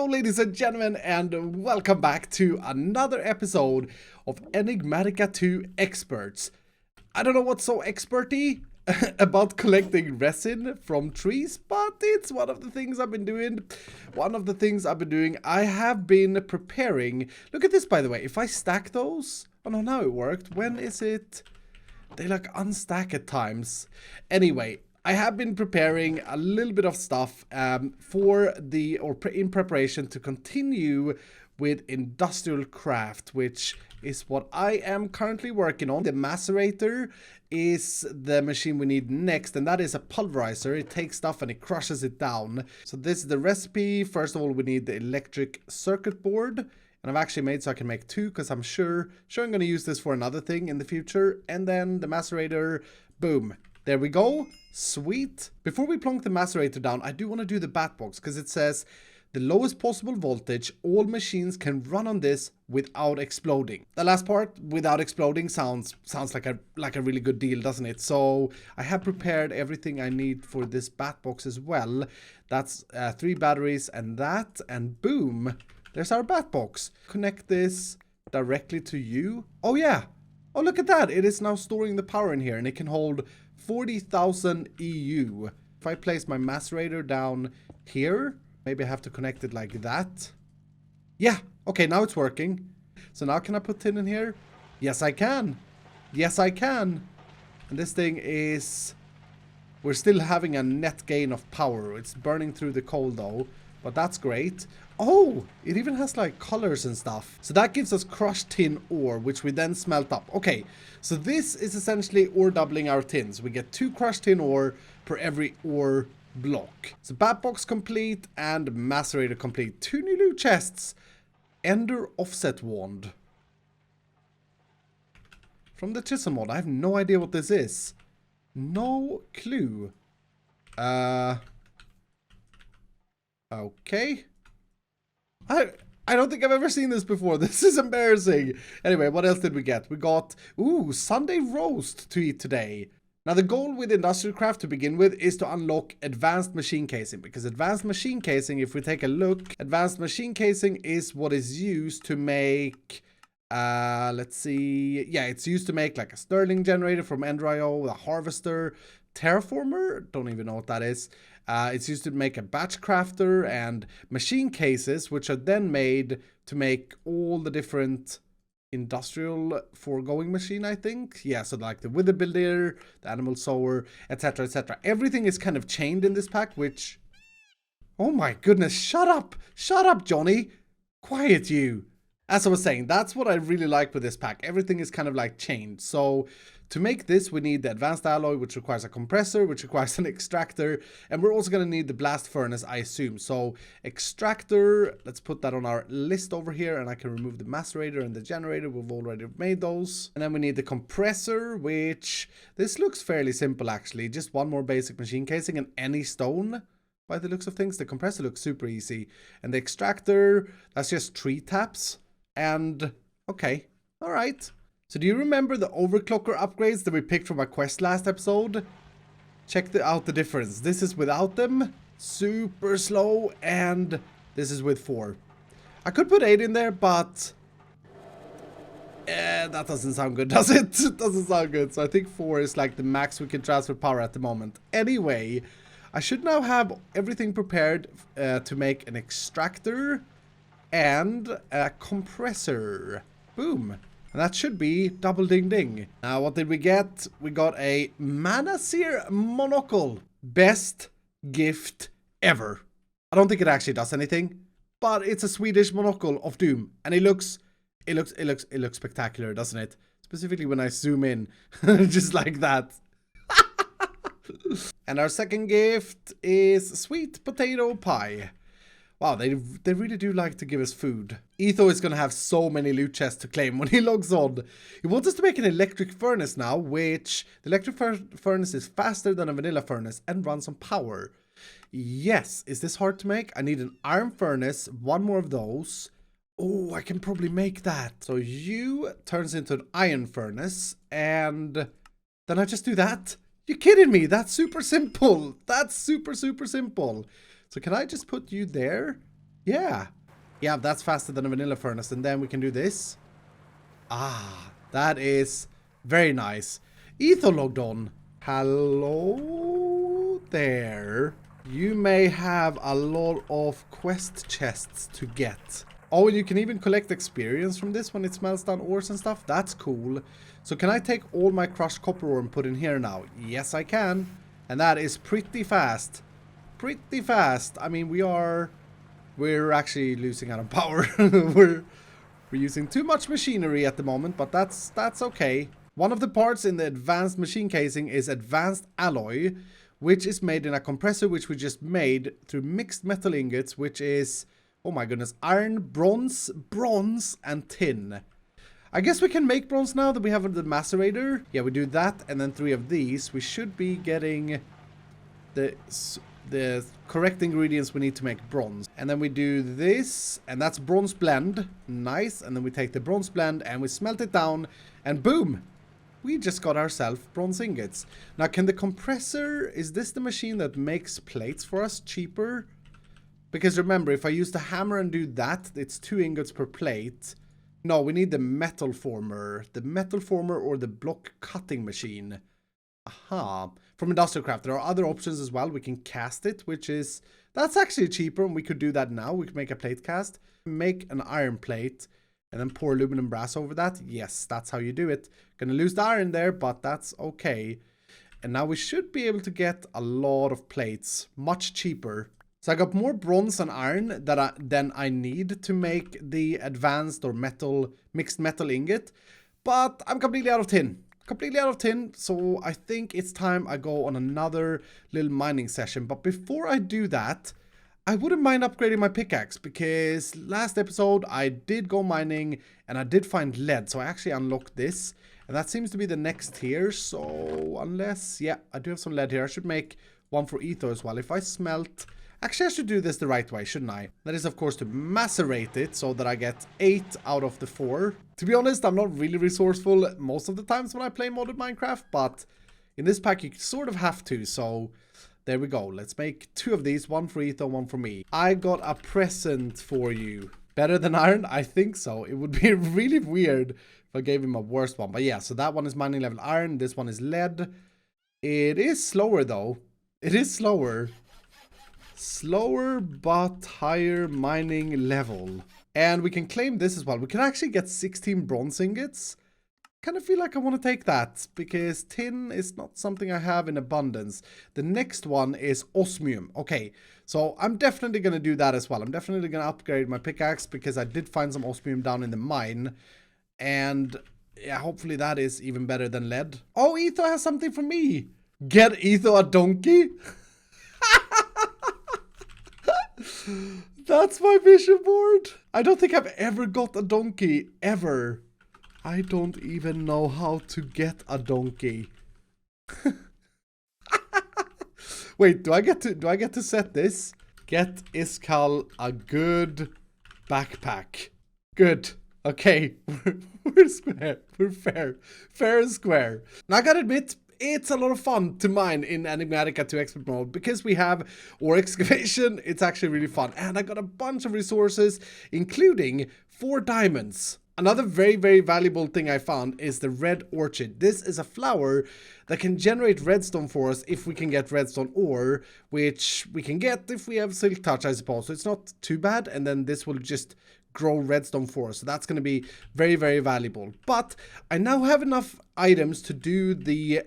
Hello ladies and gentlemen, and welcome back to another episode of Enigmatica 2 Experts. I don't know what's so experty about collecting resin from trees, but it's one of the things I've been doing. I have been preparing. Look at this, by the way. If I stack those, oh no, now it worked. When is it? They like unstack at times. Anyway, I have been preparing a little bit of stuff in preparation to continue with industrial craft, which is what I am currently working on. The Macerator is the machine we need next, and that is a Pulverizer. It takes stuff and it crushes it down. So this is the recipe. First of all, we need the electric circuit board. And I've actually made so I can make two, because I'm sure I'm going to use this for another thing in the future. And then the Macerator, boom. There we go. Sweet. Before we plonk the Macerator down, I do want to do the bat box, because it says the lowest possible voltage, all machines can run on this without exploding. The last part, without exploding, sounds like a really good deal, doesn't it? So I have prepared everything I need for this bat box as well. That's 3 batteries and that, and boom. There's our bat box. Connect this directly to you. Oh yeah. Oh, look at that. It is now storing the power in here, and it can hold 40,000 EU. If I place my Macerator down here, maybe I have to connect it like that. Yeah. Okay, now it's working. So now can I put tin in here? Yes, I can. Yes, I can. And this thing is... We're still having a net gain of power. It's burning through the coal though. But that's great. Oh, it even has like colors and stuff. So that gives us crushed tin ore, which we then smelt up. Okay, so this is essentially ore doubling our tins. We get 2 crushed tin ore per every ore block. So bat box complete and Macerator complete. 2 new loot chests. Ender offset wand. From the chisel mod. I have no idea what this is. No clue. Okay. I don't think I've ever seen this before. This is embarrassing. Anyway, what else did we get? We got, Sunday roast to eat today. Now, the goal with industrial craft to begin with is to unlock advanced machine casing. Because advanced machine casing, if we take a look, advanced machine casing is what is used to make... let's see. Yeah, it's used to make like a Stirling generator from Ender.io, a harvester, terraformer. Don't even know what that is. It's used to make a batch crafter and machine cases, which are then made to make all the different industrial foregoing machine, I think. Yeah, so like the wither builder, the animal sower, etc., etc. Everything is kind of chained in this pack, which... Oh my goodness, shut up! Shut up, Johnny! Quiet you! As I was saying, that's what I really like with this pack. Everything is kind of like chained. So to make this, we need the advanced alloy, which requires a compressor, which requires an extractor. And we're also going to need the blast furnace, I assume. So extractor, let's put that on our list over here. And I can remove the macerator and the generator. We've already made those. And then we need the compressor, which this looks fairly simple, actually. Just one more basic machine casing and any stone. By the looks of things, the compressor looks super easy. And the extractor, that's just 3 taps. And, okay, alright. So do you remember the Overclocker upgrades that we picked from our quest last episode? Check out the difference. This is without them, super slow, and this is with 4. I could put 8 in there, but... that doesn't sound good, does it? It doesn't sound good. So I think 4 is like the max we can transfer power at the moment. Anyway, I should now have everything prepared to make an extractor and a compressor. Boom. And that should be double ding ding. Now, what did we get? We got a Macerator monocle. Best gift ever. I don't think it actually does anything, but it's a Swedish monocle of doom. And it looks spectacular, doesn't it? Specifically when I zoom in. Just like that. And our second gift is sweet potato pie. Wow, they really do like to give us food. Etho is going to have so many loot chests to claim when he logs on. He wants us to make an electric furnace now, which the electric furnace is faster than a vanilla furnace and runs on power. Yes, is this hard to make? I need an iron furnace, 1 more of those. Oh, I can probably make that. So you turns into an iron furnace, and then I just do that. You're kidding me? That's super simple. That's super simple. So can I just put you there? Yeah. Yeah, that's faster than a vanilla furnace. And then we can do this. Ah, that is very nice. Etho logged on. Hello there. You may have a lot of quest chests to get. Oh, and you can even collect experience from this when it smelts down ores and stuff. That's cool. So can I take all my crushed copper ore and put in here now? Yes, I can. And that is pretty fast. Pretty fast. I mean, we're actually losing out on power. we're using too much machinery at the moment, but that's okay. One of the parts in the advanced machine casing is advanced alloy, which is made in a compressor which we just made through mixed metal ingots, which is, oh my goodness, iron, bronze, and tin. I guess we can make bronze now that we have the macerator. Yeah, we do that, and then 3 of these. We should be getting the correct ingredients we need to make bronze. And then we do this, and that's bronze blend. Nice. And then we take the bronze blend and we smelt it down, and boom! We just got ourselves bronze ingots. Now, can the compressor, is this the machine that makes plates for us cheaper? Because remember, if I use the hammer and do that, it's 2 ingots per plate. No, we need the metal former. The metal former or the block cutting machine. Aha. From Industrial Craft, there are other options as well. We can cast it, which is, that's actually cheaper, and we could do that now. We could make a plate cast, make an iron plate, and then pour aluminum brass over that. Yes, that's how you do it. Gonna lose the iron there, but that's okay. And now we should be able to get a lot of plates, much cheaper. So I got more bronze and iron than I need to make the advanced or mixed metal ingot. But I'm completely out of tin. Completely out of tin. So I think it's time I go on another little mining session. But before I do that, I wouldn't mind upgrading my pickaxe, because last episode I did go mining and I did find lead. So I actually unlocked this, and that seems to be the next tier. So unless, yeah, I do have some lead here. I should make one for etho as well. If I smelt, actually I should do this the right way, shouldn't I? That is of course to macerate it so that I get 8 out of the 4. To be honest, I'm not really resourceful most of the times when I play modded Minecraft, but in this pack you sort of have to, so there we go. Let's make 2 of these, one for etho, one for me. I got a present for you. Better than iron? I think so. It would be really weird if I gave him a worse one. But yeah, so that one is mining level iron. This one is lead. It is slower though. It is slower. Slower but higher mining level. And we can claim this as well. We can actually get 16 bronze ingots. Kind of feel like I want to take that, because tin is not something I have in abundance. The next one is osmium. Okay, so I'm definitely going to do that as well. I'm definitely going to upgrade my pickaxe, because I did find some osmium down in the mine. And yeah, hopefully that is even better than lead. Oh, etho has something for me. Get etho a donkey? That's my vision board. I don't think I've ever got a donkey, ever. I don't even know how to get a donkey. Wait, do I get to set this? Get iskall a good backpack. Good. Okay, we're square. We're fair. Fair and square. Now I gotta admit, it's a lot of fun to mine in Enigmatica 2 Expert mode, because we have ore excavation. It's actually really fun. And I got a bunch of resources, including 4 diamonds. Another very, very valuable thing I found is the red orchid. This is a flower that can generate redstone for us if we can get redstone ore, which we can get if we have silk touch, I suppose. So it's not too bad. And then this will just grow redstone for us. So that's going to be very, very valuable. But I now have enough items to do the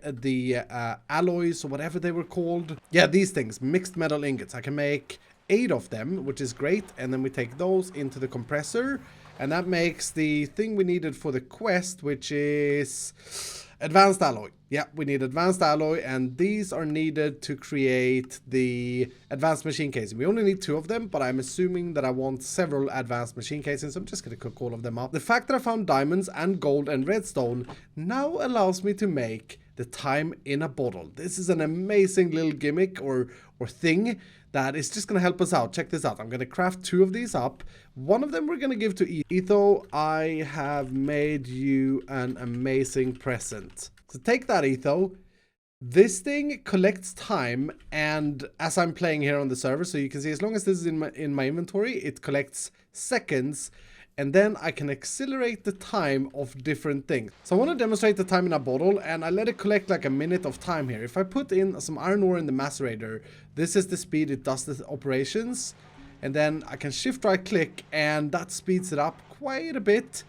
alloys or whatever they were called. Yeah, these things, mixed metal ingots. I can make 8 of them, which is great. And then we take those into the compressor. And that makes the thing we needed for the quest, which is advanced alloy. Yeah, we need advanced alloy, and these are needed to create the advanced machine casing. We only need 2 of them, but I'm assuming that I want several advanced machine casings, so I'm just going to cook all of them up. The fact that I found diamonds and gold and redstone now allows me to make the time in a bottle. This is an amazing little gimmick or thing that is just going to help us out. Check this out. I'm going to craft 2 of these up. One of them we're going to give to etho. I have made you an amazing present. So take that, etho. This thing collects time, and as I'm playing here on the server, so you can see as long as this is in my inventory, it collects seconds, and then I can accelerate the time of different things. So I want to demonstrate the time in a bottle, and I let it collect like a minute of time here. If I put in some iron ore in the macerator, this is the speed it does the operations, and then I can shift right click, and that speeds it up quite a bit.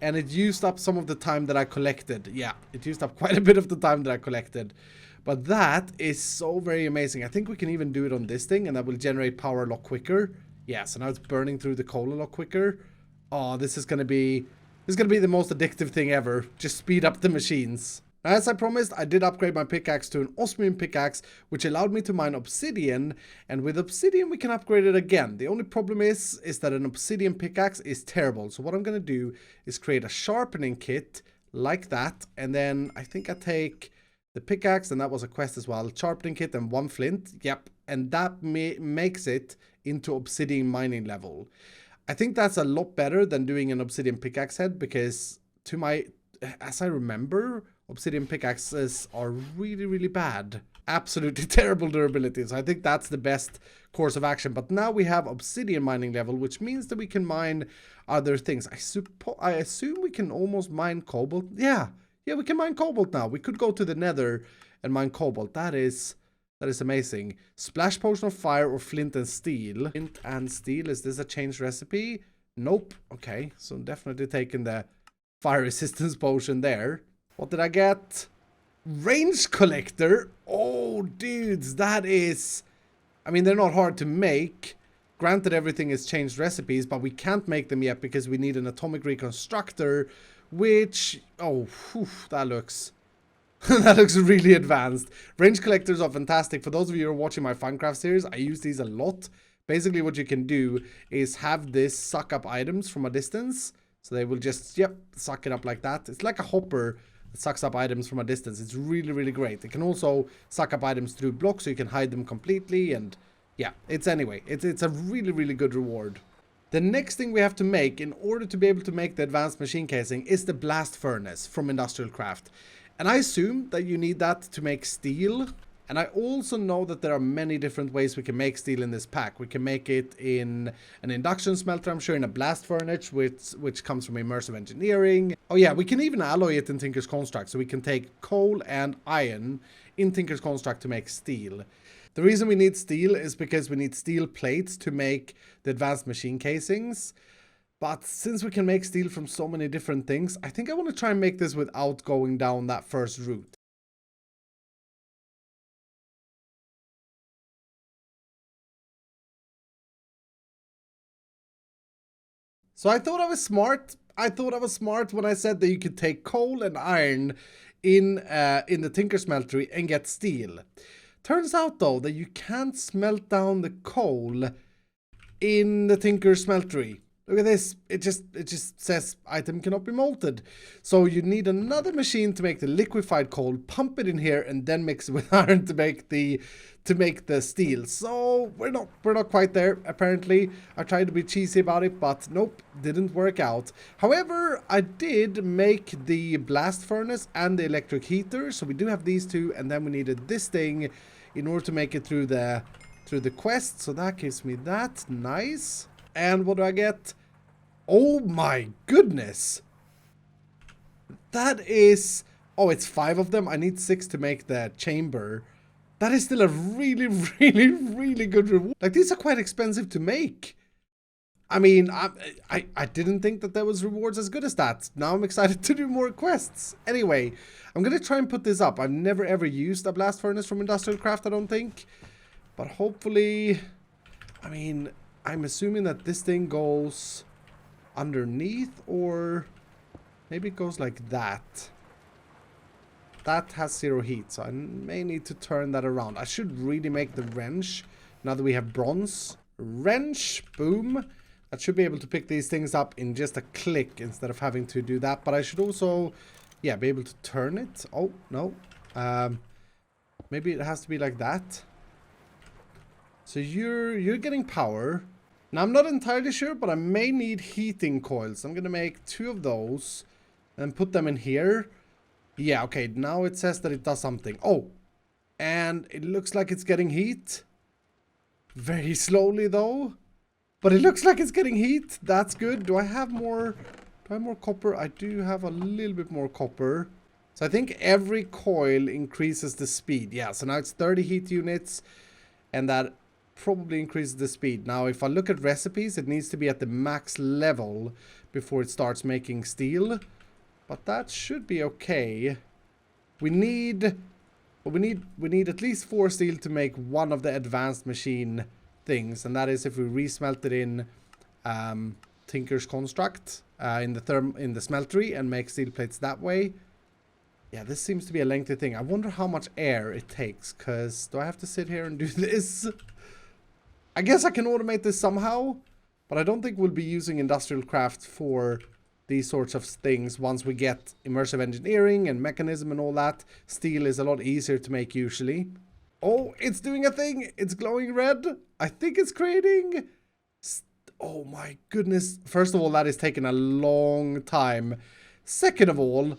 And it used up some of the time that I collected. Yeah, it used up quite a bit of the time that I collected. But that is so very amazing. I think we can even do it on this thing, and that will generate power a lot quicker. Yeah, so now it's burning through the coal a lot quicker. Oh, this is gonna be the most addictive thing ever. Just speed up the machines. As I promised, I did upgrade my pickaxe to an osmium pickaxe, which allowed me to mine obsidian, and with obsidian we can upgrade it again. The only problem is that an obsidian pickaxe is terrible. So what I'm going to do is create a sharpening kit like that, and then I think I take the pickaxe, and that was a quest as well, sharpening kit and 1 flint, yep, and that makes it into obsidian mining level. I think that's a lot better than doing an obsidian pickaxe head, because as I remember, obsidian pickaxes are really, really bad. Absolutely terrible durability. So I think that's the best course of action. But now we have obsidian mining level, which means that we can mine other things. I assume we can almost mine cobalt. Yeah, we can mine cobalt now. We could go to the nether and mine cobalt. That is amazing. Splash potion of fire or flint and steel. Flint and steel. Is this a changed recipe? Nope. Okay, so definitely taking the fire resistance potion there. What did I get? Range collector. Oh, dudes, that is... I mean, they're not hard to make. Granted, everything is changed recipes, but we can't make them yet because we need an atomic reconstructor, which... Oh, whew, that looks... that looks really advanced. Range collectors are fantastic. For those of you who are watching my Funcraft series, I use these a lot. Basically, what you can do is have this suck up items from a distance. So they will just, yep, suck it up like that. It's like a hopper that sucks up items from a distance. It's really, really great. It can also suck up items through blocks, so you can hide them completely. And yeah, it's a really, really good reward. The next thing we have to make in order to be able to make the advanced machine casing is the blast furnace from Industrial Craft. And I assume that you need that to make steel. And I also know that there are many different ways we can make steel in this pack. We can make it in an induction smelter, I'm sure, in a blast furnace, which comes from immersive engineering. Oh yeah, we can even alloy it in Tinker's Construct. So we can take coal and iron in Tinker's Construct to make steel. The reason we need steel is because we need steel plates to make the advanced machine casings. But since we can make steel from so many different things, I think I want to try and make this without going down that first route. So I thought I was smart. I thought I was smart when I said that you could take coal and iron in the Tinker Smeltery and get steel. Turns out though that you can't smelt down the coal in the Tinker Smeltery. Look at this. It just says item cannot be molted. So you need another machine to make the liquefied coal, pump it in here, and then mix it with iron to make the steel. So we're not quite there, apparently. I tried to be cheesy about it, but nope, didn't work out. However, I did make the blast furnace and the electric heater, so we do have these two, and then we needed this thing in order to make it through the quest. So that gives me that. Nice. And what do I get? Oh my goodness. That is... Oh, it's 5 of them. I need 6 to make the chamber. That is still a really, really, really good reward. Like, these are quite expensive to make. I mean, I didn't think that there was rewards as good as that. Now I'm excited to do more quests. Anyway, I'm going to try and put this up. I've never ever used a blast furnace from Industrial Craft, I don't think. But hopefully... I mean... I'm assuming that this thing goes underneath, or maybe it goes like that. That has 0 heat, so I may need to turn that around. I should really make the wrench now that we have bronze. Wrench, boom. That should be able to pick these things up in just a click instead of having to do that. But I should also, yeah, be able to turn it. Oh, no. Maybe it has to be like that. So you're getting power. Now, I'm not entirely sure, but I may need heating coils. I'm going to make 2 of those and put them in here. Yeah, okay, now it says that it does something. Oh, and it looks like it's getting heat. Very slowly though. But it looks like it's getting heat. That's good. Do I have more copper? I do have a little bit more copper. So I think every coil increases the speed. Yeah, so now it's 30 heat units. And that probably increases the speed. Now, if I look at recipes, it needs to be at the max level before it starts making steel. But that should be okay. We need at least 4 steel to make one of the advanced machine things, and that is if we resmelt it in Tinker's Construct in the smeltery and make steel plates that way. Yeah, this seems to be a lengthy thing. I wonder how much air it takes, because do I have to sit here and do this? I guess I can automate this somehow, but I don't think we'll be using industrial craft for these sorts of things once we get immersive engineering and mechanism and all that. Steel is a lot easier to make usually. Oh, it's doing a thing. It's glowing red. I think it's creating... Oh my goodness. First of all, that is taking a long time. Second of all,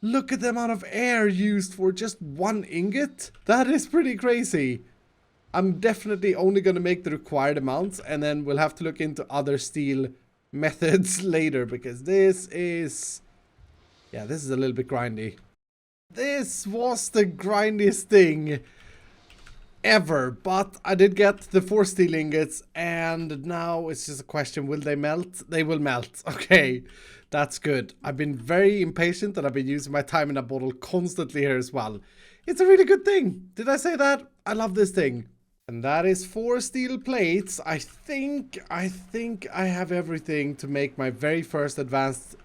look at the amount of air used for just 1 ingot. That is pretty crazy. I'm definitely only going to make the required amounts, and then we'll have to look into other steel methods later, because this is... Yeah, this is a little bit grindy. This was the grindiest thing ever, but I did get the 4 steel ingots, and now it's just a question, will they melt? They will melt. Okay, that's good. I've been very impatient, and I've been using my time in a bottle constantly here as well. It's a really good thing. Did I say that? I love this thing. And that is 4 steel plates. I think I have everything to make my very first advanced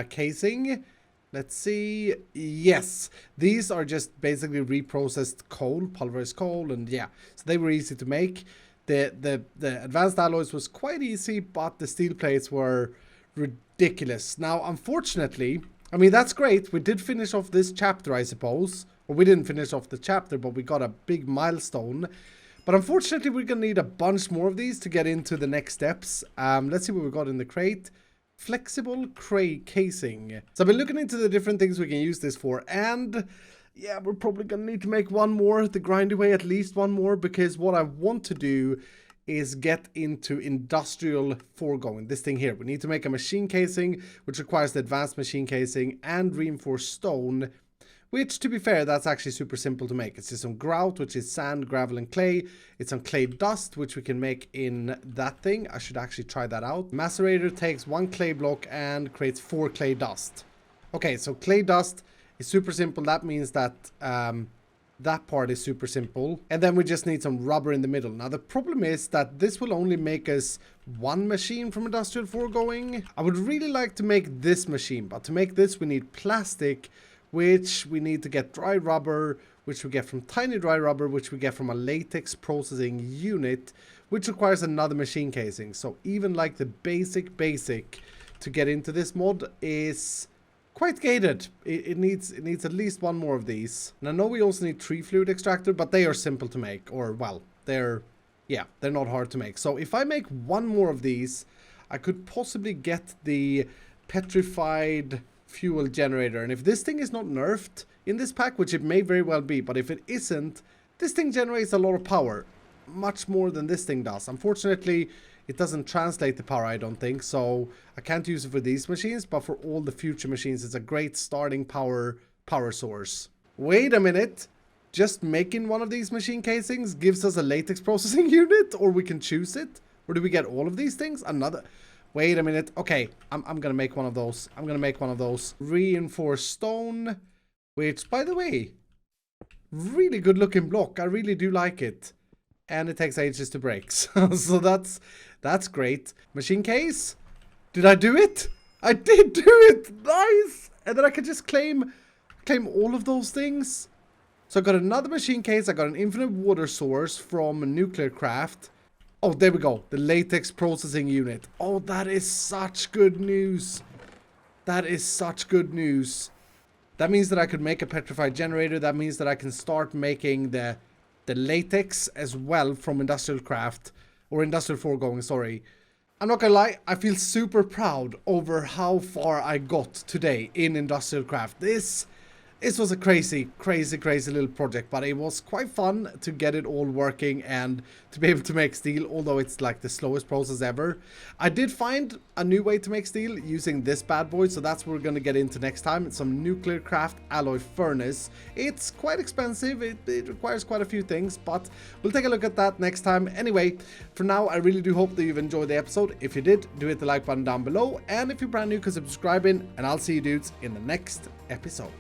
casing. Let's see. Yes, these are just basically reprocessed coal, pulverized coal, and yeah, so they were easy to make. The advanced alloys was quite easy, but the steel plates were ridiculous. Now, unfortunately, I mean, that's great. We did finish off this chapter, I suppose. Well, we didn't finish off the chapter, but we got a big milestone. But unfortunately, we're going to need a bunch more of these to get into the next steps. Let's see what we got in the crate. Flexible crate casing. So I've been looking into the different things we can use this for. And yeah, we're probably going to need to make one more the grindy way, at least one more. Because what I want to do is get into industrial foregoing. This thing here. We need to make a machine casing, which requires the advanced machine casing and reinforced stone. Which, to be fair, that's actually super simple to make. It's just some grout, which is sand, gravel, and clay. It's some clay dust, which we can make in that thing. I should actually try that out. Macerator takes 1 clay block and creates 4 clay dust. Okay, so clay dust is super simple. That means that that part is super simple. And then we just need some rubber in the middle. Now, the problem is that this will only make us 1 machine from industrial foregoing. I would really like to make this machine, but to make this, we need plastic, which we need to get dry rubber, which we get from tiny dry rubber, which we get from a latex processing unit, which requires another machine casing. So even like the basic to get into this mod is quite gated. It needs at least 1 more of these. And I know we also need tree fluid extractor, but they are simple to make, or well, they're not hard to make. So if I make 1 more of these, I could possibly get the petrified fuel generator. And if this thing is not nerfed in this pack, which it may very well be, but if it isn't, this thing generates a lot of power, much more than this thing does. Unfortunately, it doesn't translate the power, I don't think, so I can't use it for these machines, but for all the future machines, it's a great starting power source. Wait a minute, just making one of these machine casings gives us a latex processing unit, or we can choose it? Or do we get all of these things? Another... Wait a minute. Okay, I'm going to make one of those. I'm going to make one of those. Reinforced stone, which, by the way, really good looking block. I really do like it. And it takes ages to break. So that's great. Machine case. Did I do it? I did do it. Nice. And then I can just claim all of those things. So I got another machine case. I got an infinite water source from Nuclear Craft. Oh, there we go. The latex processing unit. Oh, that is such good news. That is such good news. That means that I could make a petrified generator. That means that I can start making the latex as well from industrial craft. Or industrial foregoing, sorry. I'm not gonna lie. I feel super proud over how far I got today in industrial craft. This This was a crazy little project, but it was quite fun to get it all working and to be able to make steel, although it's like the slowest process ever. I did find a new way to make steel using this bad boy, so that's what we're going to get into next time. It's some nuclear craft alloy furnace. It's quite expensive, it requires quite a few things, but we'll take a look at that next time. Anyway, for now, I really do hope that you've enjoyed the episode. If you did, do hit the like button down below, and if you're brand new, consider subscribing, and I'll see you dudes in the next episode.